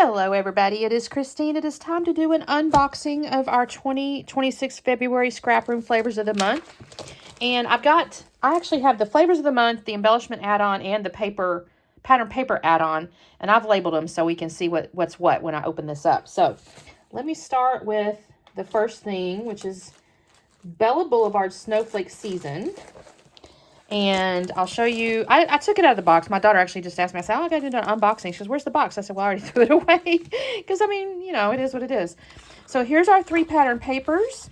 Hello everybody, it is Christine. It is time to do an unboxing of our 2026 February Scrap Room Flavors of the Month. And I actually have the Flavors of the Month, the Embellishment add-on, and the pattern paper add-on. And I've labeled them so we can see what's what when I open this up. So let me start with the first thing, which is Bella Boulevard Snowflake Season. And I'll show you, I took it out of the box. My daughter actually just asked me, I said, oh, I got to do an unboxing. She goes, where's the box? I said, well, I already threw it away. Because, I mean, you know, it is what it is. So here's our 3 pattern papers.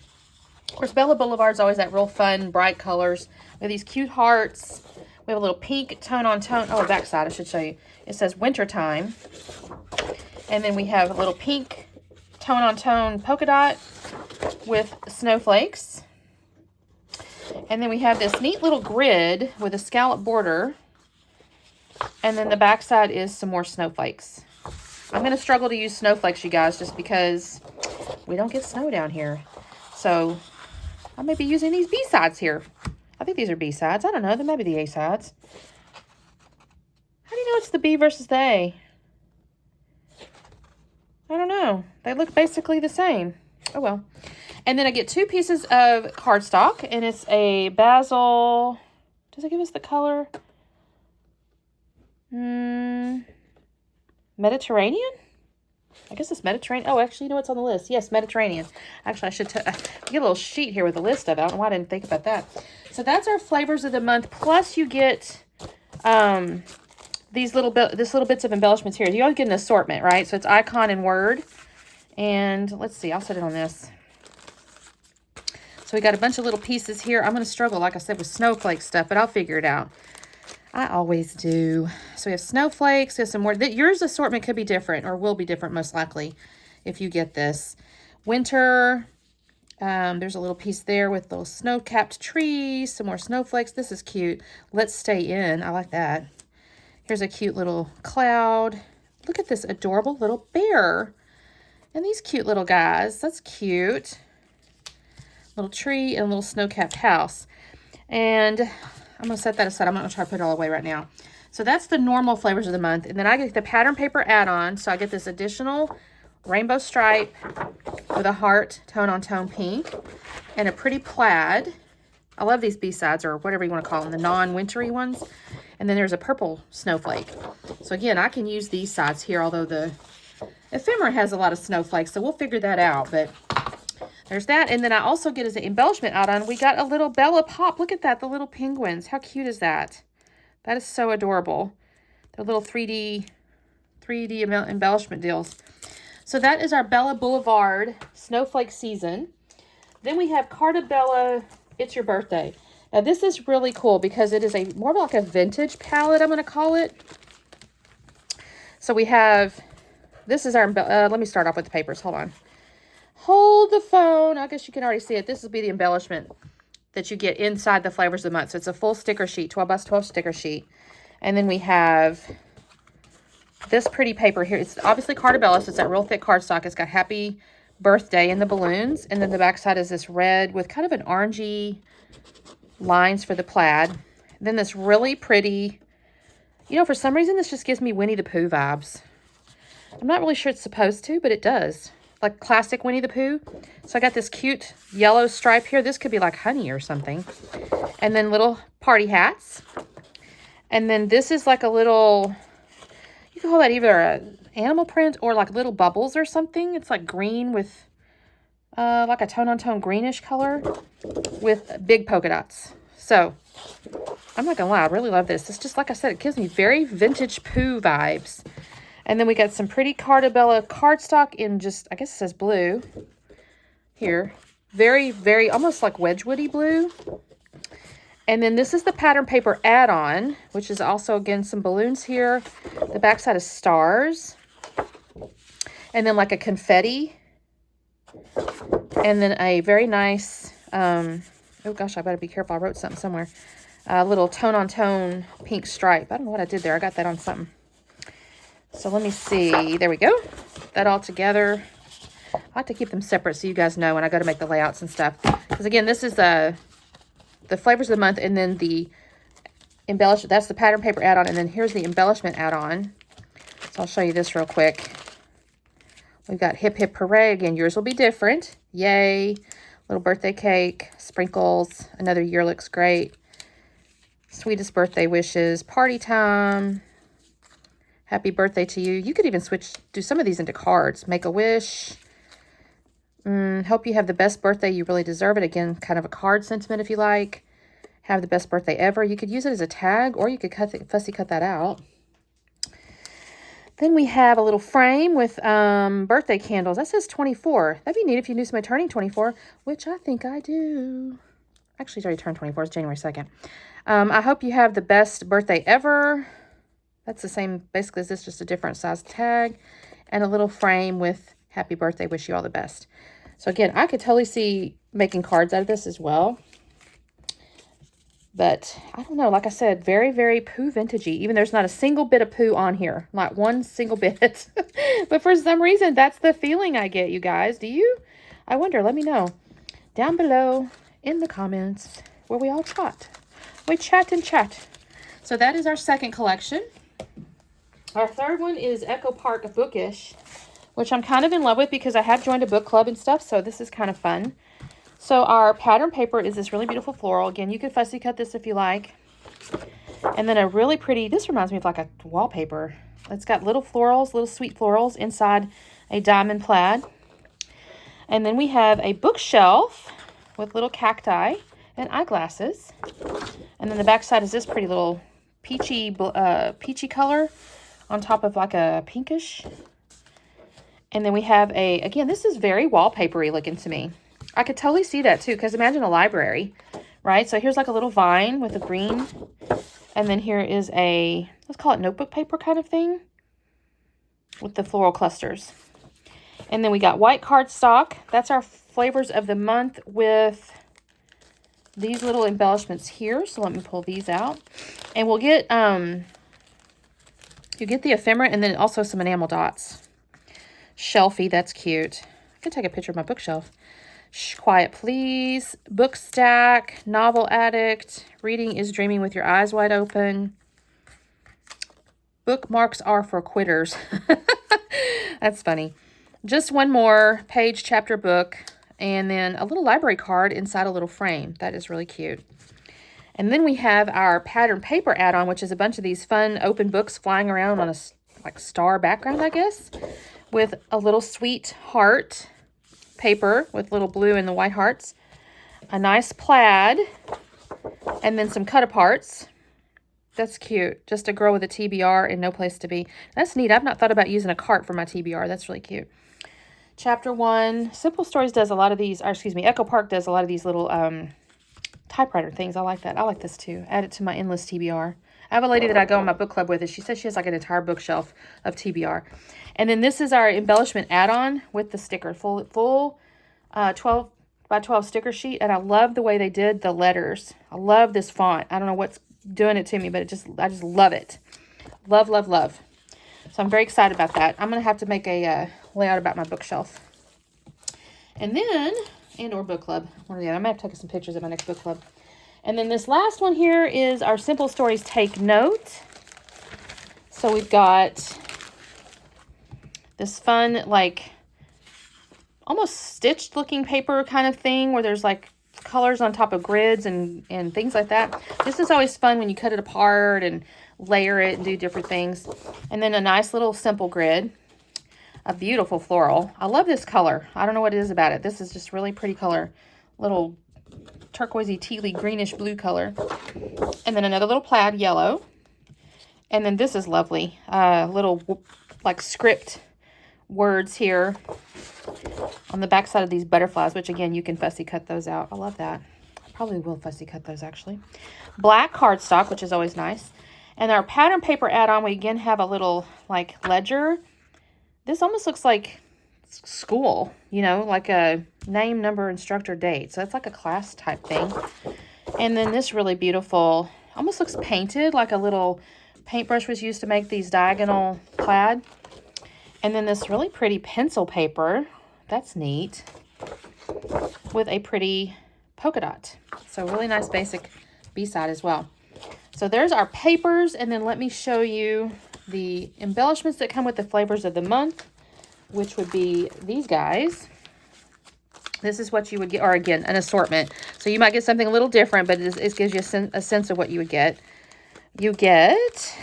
Of course, Bella Boulevard's always that real fun, bright colors. We have these cute hearts. We have a little pink tone-on-tone. Oh, the back side, I should show you. It says wintertime. And then we have a little pink tone-on-tone polka dot with snowflakes. And then we have this neat little grid with a scallop border. And then the back side is some more snowflakes. I'm going to struggle to use snowflakes, you guys, just because we don't get snow down here. So I may be using these B-sides here. I think these are B-sides. I don't know. They may be the A-sides. How do you know it's the B versus the A? I don't know. They look basically the same. Oh, well. And then I get 2 pieces of cardstock, and it's a basil. Does it give us the color? Mediterranean? I guess it's Mediterranean. Oh, actually, you know what's on the list? Yes, Mediterranean. Actually, I should get a little sheet here with a list of it. I don't know why I didn't think about that. So that's our flavors of the month. Plus, you get this little bits of embellishments here. You always get an assortment, right? So it's icon and word. And let's see. I'll set it on this. So we got a bunch of little pieces here. I'm going to struggle, like I said, with snowflake stuff, but I'll figure it out. I always do. So we have snowflakes. We have some more. Yours assortment could be different, or will be different most likely if you get this. Winter. There's a little piece there with those snow-capped trees. Some more snowflakes. This is cute. Let's stay in. I like that. Here's a cute little cloud. Look at this adorable little bear. And these cute little guys. That's cute. Little tree and a little snow-capped house. And I'm going to set that aside. I'm not going to try to put it all away right now. So that's the normal flavors of the month. And then I get the pattern paper add-on. So I get this additional rainbow stripe with a heart tone-on-tone pink and a pretty plaid. I love these B-sides, or whatever you want to call them, the non-wintry ones. And then there's a purple snowflake. So again, I can use these sides here, although the ephemera has a lot of snowflakes. So we'll figure that out. But there's that. And then I also get as an embellishment add-on, we got a little Bella Pop. Look at that, the little penguins. How cute is that? That is so adorable. They're little 3D embellishment deals. So that is our Bella Boulevard Snowflake Season. Then we have Carta Bella, It's Your Birthday. Now this is really cool because it is more like a vintage palette, I'm going to call it. So we have, this is our, let me start off with the papers. Hold on. Hold the phone. I guess you can already see it. This will be the embellishment that you get inside the flavors of the month. So it's a full sticker sheet, 12 by 12 sticker sheet. And then we have this pretty paper here. It's obviously Carta Bella, so it's that real thick cardstock. It's got happy birthday in the balloons. And then the back side is this red with kind of an orangey lines for the plaid. Then this really pretty, you know, for some reason this just gives me Winnie the Pooh vibes. I'm not really sure it's supposed to, but it does. Like classic Winnie the Pooh. So I got this cute yellow stripe here. This could be like honey or something. And then little party hats. And then this is like a little, you can call that either an animal print or like little bubbles or something. It's like green with like a tone-on-tone greenish color with big polka dots. So I'm not gonna lie, I really love this. It's just, like I said, it gives me very vintage Pooh vibes. And then we got some pretty Carta Bella cardstock in just, I guess it says blue here. Very, very, almost like Wedgwoody blue. And then this is the pattern paper add-on, which is also, again, some balloons here. The backside is stars. And then like a confetti. And then a very nice, oh gosh, I better be careful. I wrote something somewhere. A little tone-on-tone pink stripe. I don't know what I did there. I got that on something. So let me see. There we go. That all together. I like to keep them separate so you guys know when I go to make the layouts and stuff. Because again, this is the flavors of the month, and then the embellishment. That's the pattern paper add-on, and then here's the embellishment add-on. So I'll show you this real quick. We've got Hip Hip Hooray. Again, yours will be different. Yay. Little birthday cake, sprinkles. Another year looks great. Sweetest birthday wishes. Party time. Happy birthday to you. You could even do some of these into cards. Make a wish. Hope you have the best birthday. You really deserve it. Again, kind of a card sentiment if you like. Have the best birthday ever. You could use it as a tag, or you could fussy cut that out. Then we have a little frame with birthday candles. That says 24. That'd be neat if you knew somebody turning 24, which I think I do. Actually, it's already turned 24. It's January 2nd. I hope you have the best birthday ever. That's the same, basically, as this, just a different size tag. And a little frame with happy birthday, wish you all the best. So again, I could totally see making cards out of this as well. But I don't know, like I said, very, very Pooh vintagey. Even there's not a single bit of Pooh on here. Not one single bit. But for some reason, that's the feeling I get, you guys. Do you? I wonder, let me know. Down below in the comments where we all chat. We chat and chat. So that is our second collection. Our third one is Echo Park Bookish, which I'm kind of in love with because I have joined a book club and stuff. So this is kind of fun. So our pattern paper is this really beautiful floral. Again, you could fussy cut this if you like. And then a really pretty, this reminds me of like a wallpaper. It's got little florals, little sweet florals inside a diamond plaid. And then we have a bookshelf with little cacti and eyeglasses. And then the back side is this pretty little peachy color on top of like a pinkish. And then we have again, this is very wallpapery looking to me. I could totally see that too, because imagine a library, right? So here's like a little vine with a green. And then here is let's call it notebook paper kind of thing with the floral clusters. And then we got white cardstock. That's our flavors of the month with these little embellishments here. So let me pull these out. And we'll get, you get the ephemera and then also some enamel dots. Shelfie, that's cute. I can take a picture of my bookshelf. Shh, quiet, please. Book stack, novel addict. Reading is dreaming with your eyes wide open. Bookmarks are for quitters. That's funny. Just one more page, chapter, book, and then a little library card inside a little frame. That is really cute. And then we have our pattern paper add-on, which is a bunch of these fun open books flying around on a like star background, I guess, with a little sweet heart paper with little blue and the white hearts, a nice plaid, and then some cut-aparts. That's cute. Just a girl with a TBR and no place to be. That's neat. I've not thought about using a cart for my TBR. That's really cute. Chapter 1. Simple Stories does a lot of these, or excuse me, Echo Park does a lot of these little typewriter things. I like that. I like this too. Add it to my endless TBR. I have a lady that I go on my book club with, and she says she has like an entire bookshelf of TBR. And then this is our embellishment add-on with the sticker, full 12 by 12 sticker sheet. And I love the way they did the letters. I love this font. I don't know what's doing it to me, but I just love it. Love, love, love. So I'm very excited about that. I'm going to have to make a layout about my bookshelf. And then, or book club, one or the other. I might have to take some pictures of my next book club. And then this last one here is our Simple Stories Take Note. So we've got this fun, like, almost stitched looking paper kind of thing where there's like colors on top of grids and things like that. This is always fun when you cut it apart and layer it and do different things. And then a nice little simple grid. A beautiful floral. I love this color. I don't know what it is about it. This is just really pretty color. Little turquoisey, tealy, greenish blue color. And then another little plaid yellow. And then this is lovely. Little like script words here on the back side of these butterflies, which again, you can fussy cut those out. I love that. I probably will fussy cut those actually. Black cardstock, which is always nice. And our pattern paper add-on, we again have a little like ledger. This almost looks like school, you know, like a name, number, instructor, date. So it's like a class type thing. And then this really beautiful, almost looks painted, like a little paintbrush was used to make these diagonal plaid. And then this really pretty pencil paper. That's neat. With a pretty polka dot. So really nice basic B-side as well. So there's our papers. And then let me show you the embellishments that come with the flavors of the month. which would be these guys. This is what you would get, or again, an assortment. So you might get something a little different, but it gives you a sense of what you would get. You get,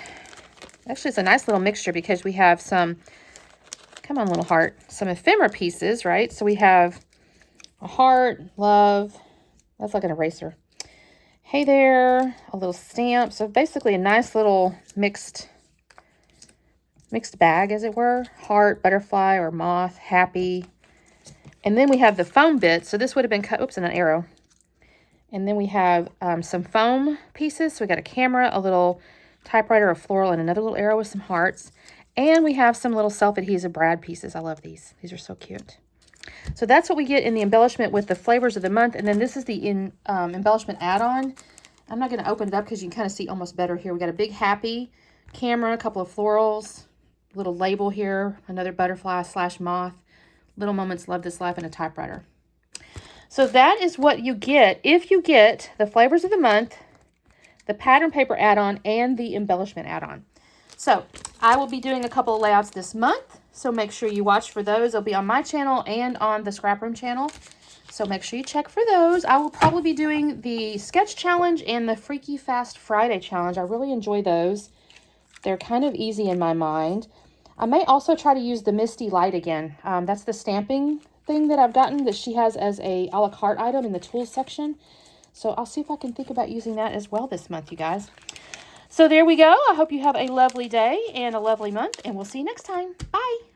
actually it's a nice little mixture because we have some, come on little heart, some ephemera pieces, right? So we have a heart, love, that's like an eraser. Hey there, a little stamp. So basically a nice little mixed bag, as it were. Heart, butterfly, or moth, happy. And then we have the foam bits. So this would have been cut, oops, and an arrow. And then we have some foam pieces. So we got a camera, a little typewriter, a floral, and another little arrow with some hearts. And we have some little self-adhesive brad pieces. I love these. These are so cute. So that's what we get in the embellishment with the flavors of the month. And then this is the embellishment add-on. I'm not going to open it up because you can kind of see almost better here. We got a big happy camera, a couple of florals, little label here, another butterfly / moth. Little Moments Love This Life, and a typewriter. So that is what you get if you get the flavors of the month, the pattern paper add-on, and the embellishment add-on. So I will be doing a couple of layouts this month, so make sure you watch for those. They'll be on my channel and on the Scrap Room channel, so make sure you check for those. I will probably be doing the sketch challenge and the Freaky Fast Friday challenge. I really enjoy those. They're kind of easy in my mind. I may also try to use the Misty Light again. That's the stamping thing that I've gotten that she has as a la carte item in the tools section. So I'll see if I can think about using that as well this month, you guys. So there we go. I hope you have a lovely day and a lovely month, and we'll see you next time. Bye.